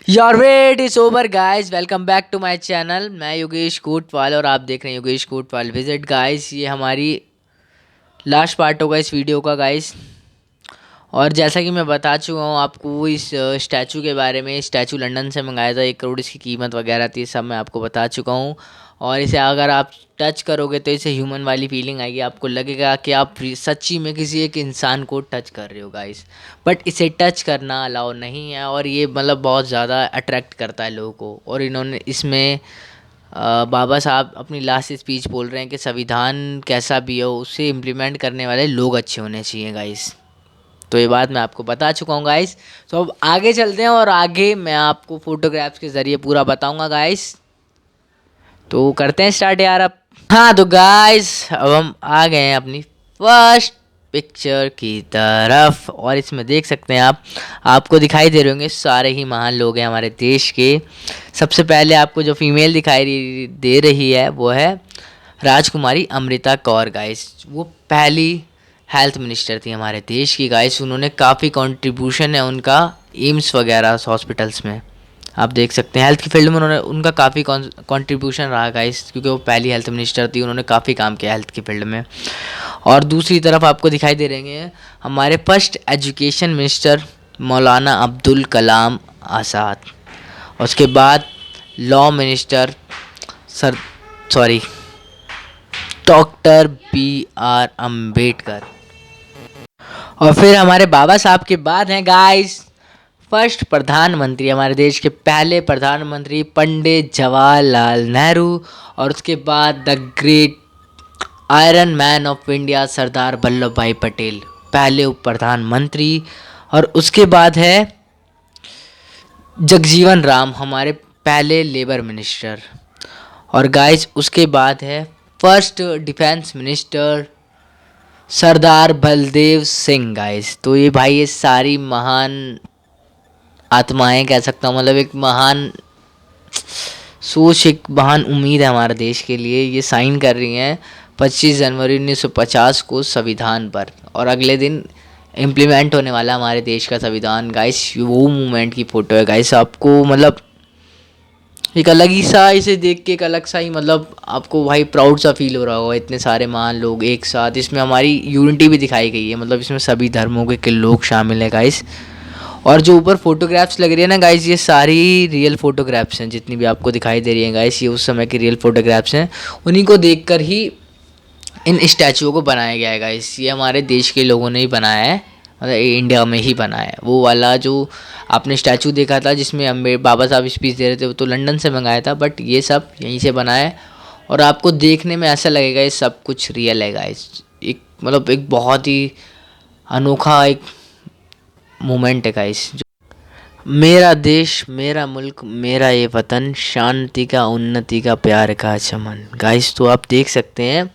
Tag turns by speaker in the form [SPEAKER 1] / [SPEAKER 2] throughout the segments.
[SPEAKER 1] Your wait is over guys, welcome back to my channel. मैं योगेश कोटवाल और आप देख रहे हैं योगेश कोटवाल विजिट। गाइस ये हमारी लास्ट पार्ट होगा इस वीडियो का गाइस। और जैसा कि मैं बता चुका हूँ आपको इस स्टैचू के बारे में। स्टैचू लंदन से मंगाया था, 1 करोड़ इसकी कीमत वगैरह थी, सब मैं आपको बता चुका हूँ। और इसे अगर आप टच करोगे तो इसे ह्यूमन वाली फीलिंग आएगी, आपको लगेगा कि आप सच्ची में किसी एक इंसान को टच कर रहे हो गाइस। बट इसे टच करना अलाउ नहीं है और ये मतलब बहुत ज़्यादा अट्रैक्ट करता है लोगों को। और इन्होंने इसमें बाबा साहब अपनी लास्ट स्पीच बोल रहे हैं कि संविधान कैसा भी हो उसे इम्प्लीमेंट करने वाले लोग अच्छे होने चाहिए गाइस। तो ये बात मैं आपको बता चुका हूँ गाइस। तो अब आगे चलते हैं और आगे मैं आपको फोटोग्राफ्स के ज़रिए पूरा बताऊंगा गाइस। तो करते हैं स्टार्ट यार अब। हाँ तो गाइस अब हम आ गए हैं अपनी फर्स्ट पिक्चर की तरफ और इसमें देख सकते हैं आप, आपको दिखाई दे रहे होंगे सारे ही महान लोग हैं हमारे देश के। सबसे पहले आपको जो फीमेल दिखाई दे रही है वो है राजकुमारी अमृता कौर गाइस। वो पहली हेल्थ मिनिस्टर थी हमारे देश की गाइस। उन्होंने काफ़ी कंट्रीब्यूशन है उनका एम्स वगैरह हॉस्पिटल्स में। आप देख सकते हैं हेल्थ की फील्ड में उन्होंने उनका काफ़ी कंट्रीब्यूशन रहा गाइस, क्योंकि वो पहली हेल्थ मिनिस्टर थी। उन्होंने काफ़ी काम किया हेल्थ की फील्ड में। और दूसरी तरफ आपको दिखाई दे रहे हैं हमारे फर्स्ट एजुकेशन मिनिस्टर मौलाना अब्दुल कलाम आज़ाद। उसके बाद law minister sir sorry doctor B.R. Ambedkar. और फिर हमारे बाबा साहब के बाद हैं गाइस फर्स्ट प्रधानमंत्री, हमारे देश के पहले प्रधानमंत्री पंडित जवाहरलाल नेहरू। और उसके बाद the great iron man of India Sardar Vallabh Bhai Patel, पहले उप प्रधानमंत्री। और उसके बाद है जगजीवन राम, हमारे पहले लेबर मिनिस्टर। और गाइस उसके बाद है फर्स्ट डिफेंस मिनिस्टर सरदार बलदेव सिंह गाइस। तो ये भाई ये सारी महान आत्माएं कह सकता हूँ, मतलब एक महान सोच, एक महान उम्मीद है हमारे देश के लिए। ये साइन कर रही हैं 25 जनवरी 1950 को संविधान पर, और अगले दिन इम्प्लीमेंट होने वाला हमारे देश का संविधान गाइस। वो मूवमेंट की फ़ोटो है गाइस। आपको मतलब एक अलग ही सा, इसे देख के एक अलग सा ही मतलब आपको भाई प्राउड सा फील हो रहा होगा, इतने सारे महान लोग एक साथ। इसमें हमारी यूनिटी भी दिखाई गई है, मतलब इसमें सभी धर्मों के लोग शामिल हैं गाइस। और जो ऊपर फोटोग्राफ्स लग रही है ना गाइस, ये सारी रियल फोटोग्राफ्स हैं, जितनी भी आपको दिखाई दे रही हैं गाइस, ये उस समय की रियल फोटोग्राफ्स हैं। उन्हीं को देखकर ही इन स्टैचुओं को बनाया गया है गाइस। ये हमारे देश के लोगों ने ही बनाया है, मतलब इंडिया में ही बनाया है। वो वाला जो आपने स्टैचू देखा था जिसमें बाबा साहब स्पीच दे रहे थे, वो तो लंदन से मंगाया था, बट ये सब यहीं से बनाया है। और आपको देखने में ऐसा लगेगा ये सब कुछ रियल है गाइस। एक मतलब एक बहुत ही अनोखा एक मोमेंट है गाइस। मेरा देश मेरा मुल्क मेरा ये वतन, शांति का उन्नति का प्यार का चमन गाइस। तो आप देख सकते हैं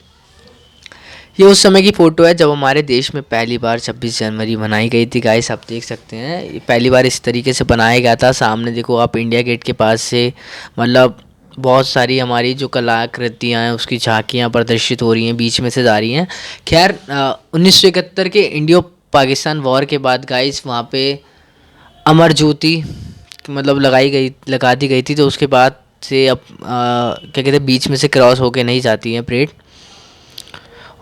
[SPEAKER 1] ये उस समय की फ़ोटो है जब हमारे देश में पहली बार 26 जनवरी मनाई गई थी गाइस। आप देख सकते हैं ये पहली बार इस तरीके से बनाया गया था। सामने देखो आप इंडिया गेट के पास से, मतलब बहुत सारी हमारी जो कलाकृतियाँ हैं उसकी झांकियाँ प्रदर्शित हो रही हैं, बीच में से जा रही हैं। खैर 1971 के इंडियो पाकिस्तान वॉर के बाद गाइस वहाँ पे अमर ज्योति मतलब लगा दी गई थी। तो उसके बाद से अब क्या कहते हैं, बीच में से क्रॉस होके नहीं जाती हैं परेड।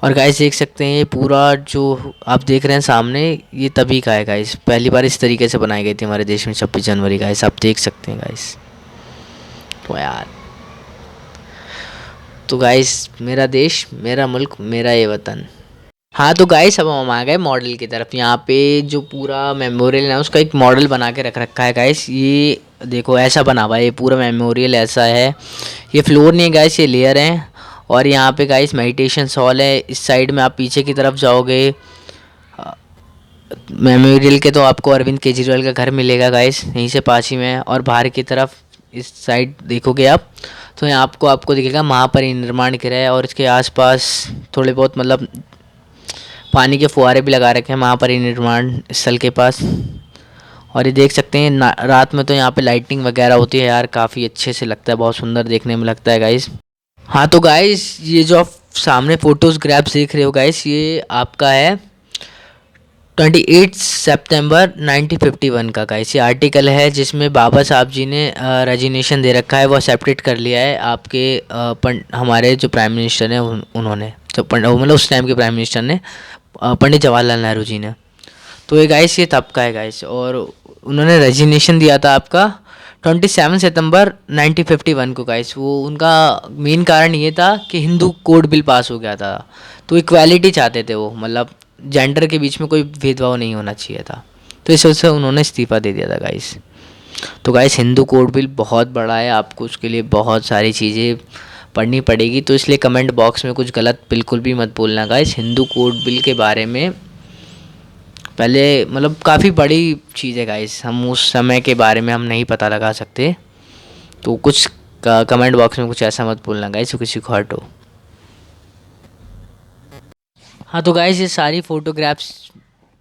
[SPEAKER 1] और गाइस देख सकते हैं ये पूरा जो आप देख रहे हैं सामने, ये तभी का है गाइस। पहली बार इस तरीके से बनाई गई थी हमारे देश में 26 जनवरी गाइस। आप देख सकते हैं गाइस। तो यार तो गाइस मेरा देश मेरा मुल्क मेरा ये वतन। हाँ तो गाइस अब हम आ गए मॉडल की तरफ। यहाँ पे जो पूरा मेमोरियल है उसका एक मॉडल बना के रख रखा है गाइस। ये देखो ऐसा बना हुआ है, ये पूरा मेमोरियल ऐसा है। ये फ्लोर नहीं है गाइस, ये लेयर है। और यहाँ पे गाइस मेडिटेशन हॉल है। इस साइड में आप पीछे की तरफ जाओगे मेमोरियल के, तो आपको अरविंद केजरीवाल का घर मिलेगा गाइस, यहीं से पास ही में है। और बाहर की तरफ इस साइड देखोगे आप तो यहाँ आपको दिखेगा महापरिनिर्वाण गृह। और इसके आसपास थोड़े बहुत मतलब पानी के फुहारे भी लगा रखे हैं महापरिनिर्वाण स्थल के पास। और ये देख सकते हैं रात में तो यहाँ पे लाइटिंग वगैरह होती है यार, काफ़ी अच्छे से लगता है, बहुत सुंदर देखने में लगता है गाइस। हाँ तो गाइस ये जो आप सामने फोटोज ग्रैप्स देख रहे हो गाइस, ये आपका है 28 सितंबर 1951 का गाइस ये आर्टिकल है, जिसमें बाबा साहब जी ने रेजिग्नेशन दे रखा है, वो एक्सेप्टेड कर लिया है आपके हमारे जो प्राइम मिनिस्टर हैं उन्होंने, जो मतलब उस टाइम के प्राइम मिनिस्टर ने, पंडित जवाहरलाल नेहरू जी ने। तो ये गाइस ये तब का है गाइस, और उन्होंने रेजिग्नेशन दिया था आपका 27 सितंबर 1951 को गाइस। वो उनका मेन कारण ये था कि हिंदू कोड बिल पास हो गया था, तो इक्वालिटी चाहते थे वो, मतलब जेंडर के बीच में कोई भेदभाव नहीं होना चाहिए था, तो इस वजह से उन्होंने इस्तीफ़ा दे दिया था गाइस। तो गाइस हिंदू कोड बिल बहुत बड़ा है, आपको उसके लिए बहुत सारी चीज़ें पढ़नी पड़ेगी, तो इसलिए कमेंट बॉक्स में कुछ गलत बिल्कुल भी मत बोलना गाइस। हिंदू कोड बिल के बारे में पहले मतलब काफ़ी बड़ी चीज़ है गाइस, हम उस समय के बारे में हम नहीं पता लगा सकते, तो कुछ कमेंट बॉक्स में कुछ ऐसा मत बोलना गाइस जो किसी को हर्ट हो। हाँ तो गाइस ये सारी फ़ोटोग्राफ्स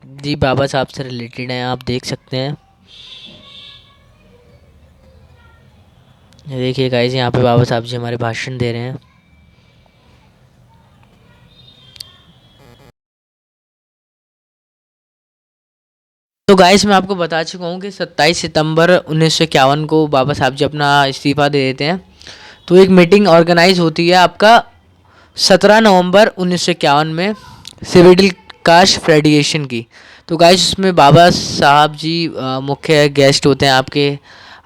[SPEAKER 1] जी बाबा साहब से रिलेटेड हैं, आप देख सकते हैं। ये देखिए गाइस, यहाँ पे बाबा साहब जी हमारे भाषण दे रहे हैं। तो गाइस मैं आपको बता चुका हूँ कि 27 सितंबर 1951 को बाबा साहब जी अपना इस्तीफ़ा दे देते हैं। तो एक मीटिंग ऑर्गेनाइज होती है आपका 17 नवंबर 1951 में सिविल कास्ट फेडरेशन की। तो गाइस उसमें बाबा साहब जी मुख्य गेस्ट होते हैं आपके,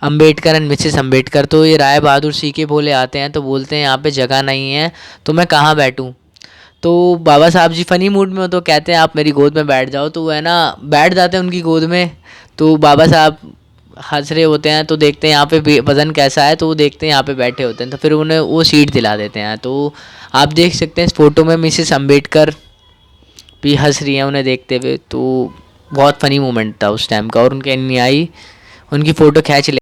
[SPEAKER 1] अंबेडकर एंड मिसेस अंबेडकर। तो ये राय बहादुर सीके बोले आते हैं, तो बोलते हैं यहाँ पे जगह नहीं है तो मैं कहाँ बैठूँ। तो बाबा साहब जी फ़नी मूड में हो, तो कहते हैं आप मेरी गोद में बैठ जाओ, तो वो है ना बैठ जाते हैं उनकी गोद में। तो बाबा साहब हंस रहे होते हैं, तो देखते हैं यहाँ पे वज़न कैसा है, तो वो देखते हैं यहाँ पे बैठे होते हैं, तो फिर उन्हें वो सीट दिला देते हैं। तो आप देख सकते हैं इस फोटो में मिसेस अम्बेडकर भी हंस रही हैं उन्हें देखते हुए, तो बहुत फ़नी मोमेंट था उस टाइम का, और उनके अनुयायी उनकी फ़ोटो खींच ले।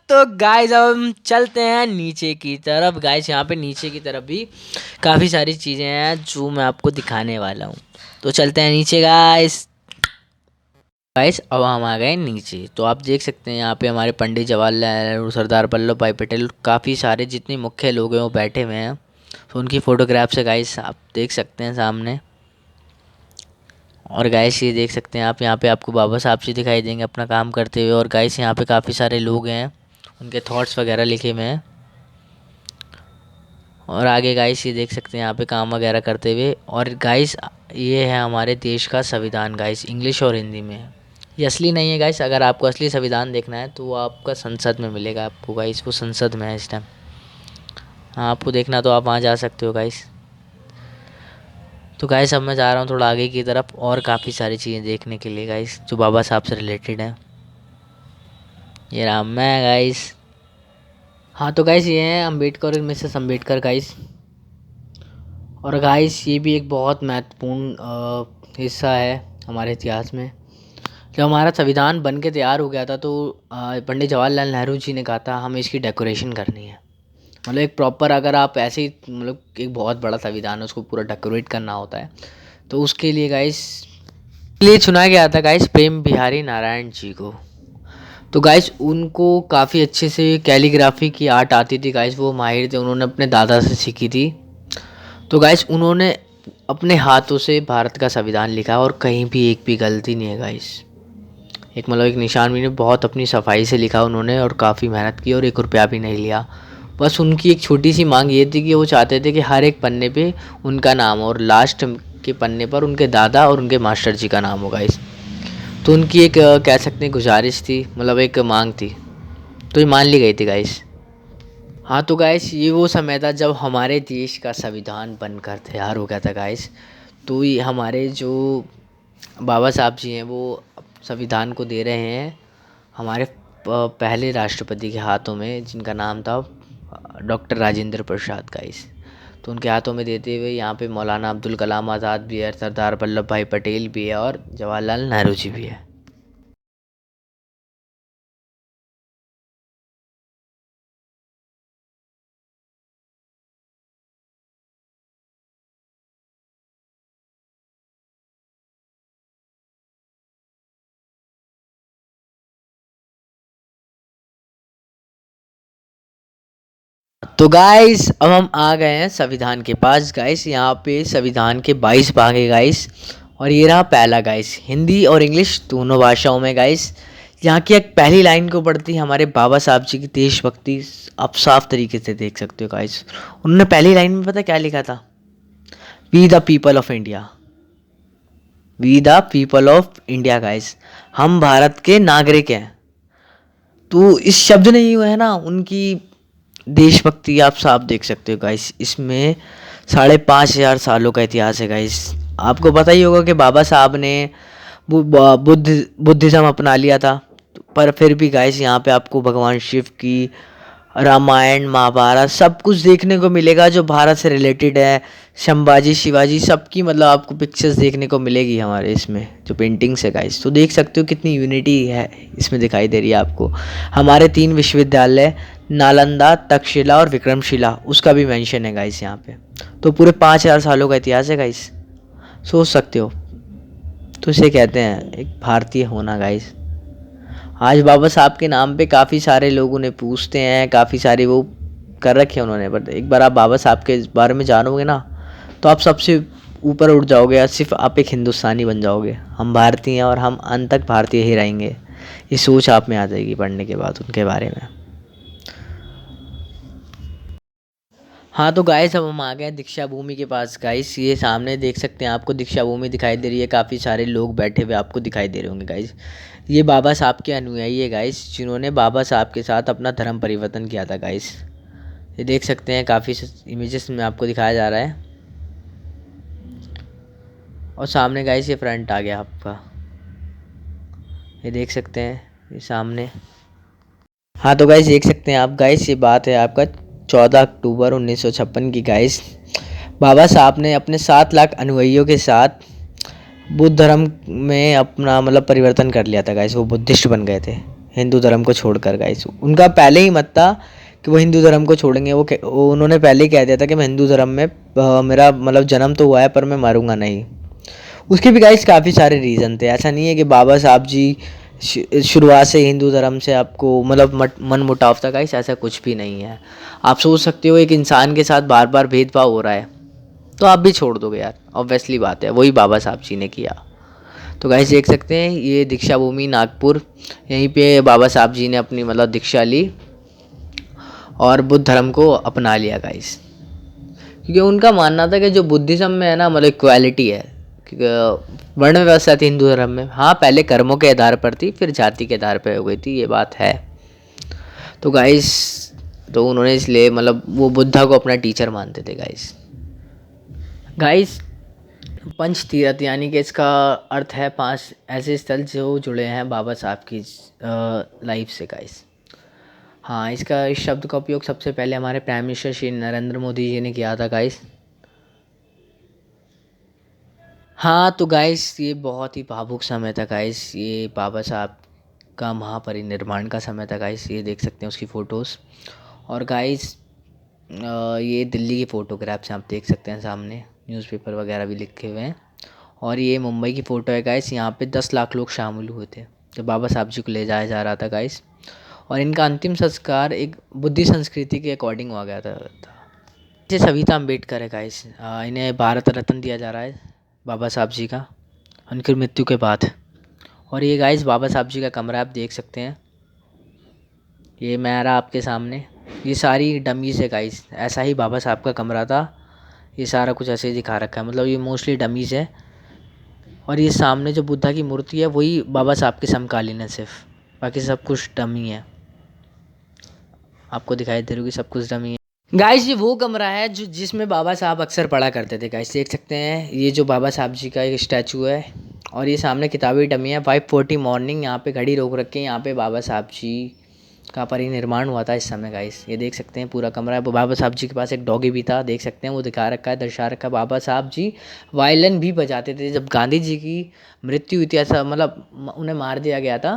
[SPEAKER 1] तो गाइस अब हम चलते हैं नीचे की तरफ। गाइस यहाँ पे नीचे की तरफ भी काफ़ी सारी चीज़ें हैं जो मैं आपको दिखाने वाला हूँ, तो चलते हैं नीचे गाइस। गाइस अब हम आ गए नीचे, तो आप देख सकते हैं यहाँ पे हमारे पंडित जवाहरलाल नेहरू, सरदार वल्लभ भाई पटेल, काफ़ी सारे जितने मुख्य लोग हैं वो बैठे हुए हैं, तो उनकी फ़ोटोग्राफ्स है गाइस, आप देख सकते हैं सामने। और गाइस ये देख सकते हैं आप, यहाँ पे आपको बाबा साहब जी दिखाई देंगे अपना काम करते हुए, और गाइस यहाँ पे काफ़ी सारे लोग हैं, उनके थॉट्स वगैरह लिखे हुए हैं। और आगे गाइस ये देख सकते हैं यहाँ पे काम वगैरह करते हुए। और गाइस ये है हमारे देश का संविधान गाइस, इंग्लिश और हिंदी में है। ये असली नहीं है गाइस, अगर आपको असली संविधान देखना है तो वो आपका संसद में मिलेगा आपको गाइस, वो संसद में है इस टाइम। हाँ आपको देखना तो आप वहाँ जा सकते हो गाइस। तो गाइस अब मैं जा रहा हूँ थोड़ा आगे की तरफ, और काफ़ी सारी चीज़ें देखने के लिए गाइस जो बाबा साहब से रिलेटेड है। ये रहा मैं गाइस। हाँ तो गाइस ये हैं अम्बेडकर और मिसेस अम्बेडकर गाइस। और गाइस ये भी एक बहुत महत्वपूर्ण हिस्सा है हमारे इतिहास में। जब हमारा संविधान बन के तैयार हो गया था, तो पंडित जवाहरलाल नेहरू जी ने कहा था हमें इसकी डेकोरेशन करनी है। मतलब एक प्रॉपर, अगर आप ऐसे ही मतलब एक बहुत बड़ा संविधान है उसको पूरा डेकोरेट करना होता है, तो उसके लिए गाइस लिए चुना गया था गाइस प्रेम बिहारी नारायण जी को। तो गाइस उनको काफ़ी अच्छे से कैलीग्राफी की आर्ट आती थी गाइस, वो माहिर थे, उन्होंने अपने दादा से सीखी थी। तो गाइस उन्होंने अपने हाथों से भारत का संविधान लिखा, और कहीं भी एक भी गलती नहीं है गाइस, एक मतलब एक निशान भी नहीं, बहुत अपनी सफाई से लिखा उन्होंने, और काफ़ी मेहनत की, और 1 रुपया भी नहीं लिया। बस उनकी एक छोटी सी मांग ये थी कि वो चाहते थे कि हर एक पन्ने पे उनका नाम हो, और लास्ट के पन्ने पर उनके दादा और उनके मास्टर जी का नाम होगा इस। तो उनकी एक कह सकते हैं गुजारिश थी, मतलब एक मांग थी, तो ये मान ली गई थी गाइस। हाँ तो गाइस ये वो समय था जब हमारे देश का संविधान बनकर तैयार हो गया था गाइस। तो ये हमारे जो बाबा साहब जी हैं वो संविधान को दे रहे हैं हमारे पहले राष्ट्रपति के हाथों में, जिनका नाम था डॉक्टर राजेंद्र प्रसाद गाइस। तो उनके हाथों में देते हुए यहाँ पे मौलाना अब्दुल कलाम आज़ाद भी है, सरदार वल्लभ भाई पटेल भी है, और जवाहरलाल नेहरू जी भी है। तो गाइस अब हम आ गए हैं संविधान के पास गाइस। यहाँ पे संविधान के 22 भाग है गाइस, और ये रहा पहला गाइस, हिंदी और इंग्लिश दोनों भाषाओं में गाइस। यहाँ की एक पहली लाइन को पढ़ती हमारे बाबा साहब जी की देशभक्ति आप साफ तरीके से देख सकते हो गाइस। उन्होंने पहली लाइन में पता क्या लिखा था? We the people of India, we the people of India guys, हम भारत के नागरिक हैं। तो इस शब्द ने जो है ना उनकी देशभक्ति आप साफ देख सकते हो गाइस। इसमें 5,500 सालों का इतिहास है गाइस। आपको पता ही होगा कि बाबा साहब ने बुद्धिज़्म अपना लिया था, पर फिर भी गाइस यहाँ पे आपको भगवान शिव की रामायण महाभारत सब कुछ देखने को मिलेगा जो भारत से रिलेटेड है। संभाजी शिवाजी सबकी मतलब आपको पिक्चर्स देखने को मिलेगी हमारे इसमें जो पेंटिंग्स है गाइस। तो देख सकते हो कितनी यूनिटी है इसमें दिखाई दे रही है आपको। हमारे 3 विश्वविद्यालय नालंदा, तक्षशिला और विक्रमशिला उसका भी मेंशन है गाइस यहाँ पे। तो पूरे 5,000 सालों का इतिहास है गाइस, सोच सकते हो। तो इसे कहते हैं एक भारतीय होना गाइस। आज बाबा साहब के नाम पे काफ़ी सारे लोग उन्हें पूछते हैं, काफ़ी सारे वो कर रखे हैं उन्होंने, बट एक बार आप बाबा साहब के बारे में जानोगे ना तो आप सबसे ऊपर उठ जाओगे, या सिर्फ आप एक हिंदुस्तानी बन जाओगे। हम भारतीय हैं और हम अंत तक भारतीय ही रहेंगे, ये सोच आप में आ जाएगी पढ़ने के बाद उनके बारे में। हाँ तो गाइस अब हम आ गए दीक्षा भूमि के पास गाइस। ये सामने देख सकते हैं आपको दीक्षा भूमि दिखाई दे रही है, काफ़ी सारे लोग बैठे हुए आपको दिखाई दे रहे होंगे गाइस। ये बाबा साहब के अनुयायी है गाइस, जिन्होंने बाबा साहब के साथ अपना धर्म परिवर्तन किया था गाइस। ये देख सकते हैं काफ़ी इमेजेस में आपको दिखाया जा रहा है। और सामने गाइस ये फ्रंट आ गया आपका, ये देख सकते हैं ये सामने। हाँ तो गाइस देख सकते हैं आप गाइस, ये बात है आपका 14 अक्टूबर 1956 की गाइस। बाबा साहब ने अपने 7 लाख अनुयायियों के साथ बुद्ध धर्म में अपना मतलब परिवर्तन कर लिया था गाइस। वो बुद्धिस्ट बन गए थे हिंदू धर्म को छोड़कर गाइस। उनका पहले ही मत था कि वो हिंदू धर्म को छोड़ेंगे। वो उन्होंने पहले ही कह दिया था कि मैं हिंदू धर्म में मेरा मतलब जन्म तो हुआ है पर मैं मरूंगा नहीं। उसके भी गाइस काफ़ी सारे रीज़न थे। ऐसा नहीं है कि बाबा साहब जी शुरुआत से हिंदू धर्म से आपको मतलब मन मुटाव था गाइस, ऐसा कुछ भी नहीं है। आप सोच सकते हो एक इंसान के साथ बार बार भेदभाव हो रहा है तो आप भी छोड़ दोगे यार, ऑब्वियसली बात है। वही बाबा साहब जी ने किया। तो गाइस देख सकते हैं ये दीक्षा भूमि नागपुर, यहीं पे बाबा साहब जी ने अपनी मतलब दीक्षा ली और बुद्ध धर्म को अपना लिया गाइस। क्योंकि उनका मानना था कि जो बुद्धिज़्म में है ना मतलब इक्वालिटी है, क्योंकि वर्ण व्यवस्था थी हिंदू धर्म में। हाँ पहले कर्मों के आधार पर थी, फिर जाति के आधार पर हो गई थी, ये बात है। तो गाइस तो उन्होंने इसलिए मतलब वो बुद्धा को अपना टीचर मानते थे गाइस। गाइस पंच तीर्थ यानी कि इसका अर्थ है 5 ऐसे स्थल जो जुड़े हैं बाबा साहब की लाइफ से गाइस। हाँ इसका इस शब्द का उपयोग सबसे पहले हमारे प्राइम मिनिस्टर श्री नरेंद्र मोदी जी ने किया था गाइस। हाँ तो गाइस ये बहुत ही भावुक समय था गाइस, ये बाबा साहब का महापरिनिर्वाण का समय था गाइस। ये देख सकते हैं उसकी फ़ोटोज़। और गाइस ये दिल्ली की फ़ोटोग्राफ्स आप देख सकते हैं, सामने न्यूज़पेपर वगैरह भी लिखे हुए हैं। और ये मुंबई की फ़ोटो है गाइस, यहाँ पे 10 लाख लोग शामिल हुए थे जब बाबा साहब जी को ले जाया जा रहा था गाइस। और इनका अंतिम संस्कार एक बुद्धि संस्कृति के अकॉर्डिंग हुआ गया था। जैसे सविता अम्बेडकर है गाइस, इन्हें भारत रत्न दिया जा रहा है बाबा साहब जी का उनकी मृत्यु के बाद। और ये गाइस बाबा साहब जी का कमरा आप देख सकते हैं, ये मेरा आपके सामने। ये सारी डमीज़ है गाइस, ऐसा ही बाबा साहब का कमरा था। ये सारा कुछ ऐसे ही दिखा रखा है, मतलब ये मोस्टली डमीज़ है। और ये सामने जो बुद्धा की मूर्ति है वही बाबा साहब के समकालीन है सिर्फ, बाकी सब कुछ डमी है। आपको दिखाई दे रही होगी सब कुछ डमी है। गाइस ये वो कमरा है जो जिसमें बाबा साहब अक्सर पढ़ा करते थे गाइस। देख सकते हैं ये जो बाबा साहब जी का एक स्टैचू है, और ये सामने किताबी डमी है। 5:40 मॉर्निंग यहाँ पे घड़ी रोक रखी है, यहाँ पे बाबा साहब जी का परिनिर्माण हुआ था इस समय गाइस। ये देख सकते हैं पूरा कमरा है। बाबा साहब जी के पास एक डॉगी भी था, देख सकते हैं वो दिखा रखा है, दर्शा रखा है। बाबा साहब जी वायलिन भी बजाते थे। जब गांधी जी की मृत्यु हुई थी, ऐसा मतलब उन्हें मार दिया गया था,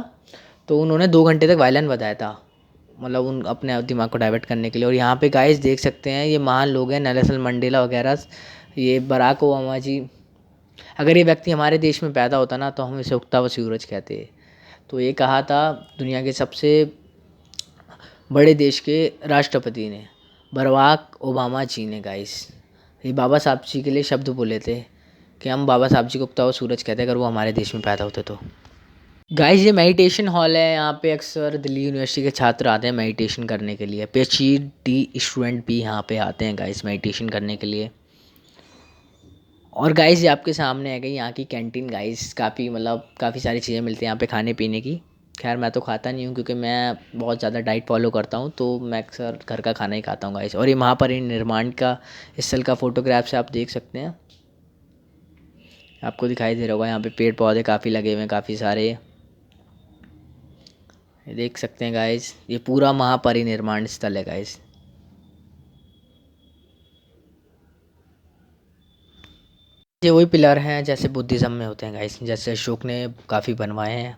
[SPEAKER 1] तो उन्होंने 2 घंटे तक वायलिन बजाया था, मतलब उन अपने दिमाग को डाइवर्ट करने के लिए। और यहाँ पे गाइस देख सकते हैं ये महान लोग हैं, नेल्सन मंडेला वगैरह, ये बराक ओबामा जी। अगर ये व्यक्ति हमारे देश में पैदा होता ना तो हम इसे उगता हुआ सूरज कहते। तो ये कहा था दुनिया के सबसे बड़े देश के राष्ट्रपति ने, बराक ओबामा जी ने गाइस। ये बाबा साहब जी के लिए शब्द बोले थे कि हम बाबा साहब जी को उगता हुआ सूरज कहते हैं अगर वो हमारे देश में पैदा होते तो। गाइस ये मेडिटेशन हॉल है, यहाँ पे अक्सर दिल्ली यूनिवर्सिटी के छात्र आते हैं मेडिटेशन करने के लिए। पीएचडी स्टूडेंट भी यहाँ पे आते हैं गाइस मेडिटेशन करने के लिए। और गाइस ये आपके सामने है गई यहाँ की कैंटीन गाइस, काफ़ी मतलब काफ़ी सारी चीज़ें मिलती हैं यहाँ पे खाने पीने की। खैर मैं तो खाता नहीं हूँ क्योंकि मैं बहुत ज़्यादा डाइट फॉलो करता हूँ, तो मैं अक्सर घर का खाना ही खाता हूँ गाइस। और ये महापरिनिर्वाण का स्थल का फोटोग्राफ से आप देख सकते हैं, आपको दिखाई दे रहा होगा। यहाँ पे पेड़ पौधे काफ़ी लगे हुए हैं, काफ़ी सारे, ये देख सकते हैं गाइस। ये पूरा महापरिनिर्वाण स्थल है गाइस। ये वही पिलर हैं जैसे बुद्धिज़्म में होते हैं गाइस, जैसे अशोक ने काफ़ी बनवाए हैं।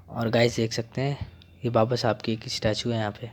[SPEAKER 1] और गाइस देख सकते हैं ये बाबा साहब की एक स्टैचू है यहाँ पे।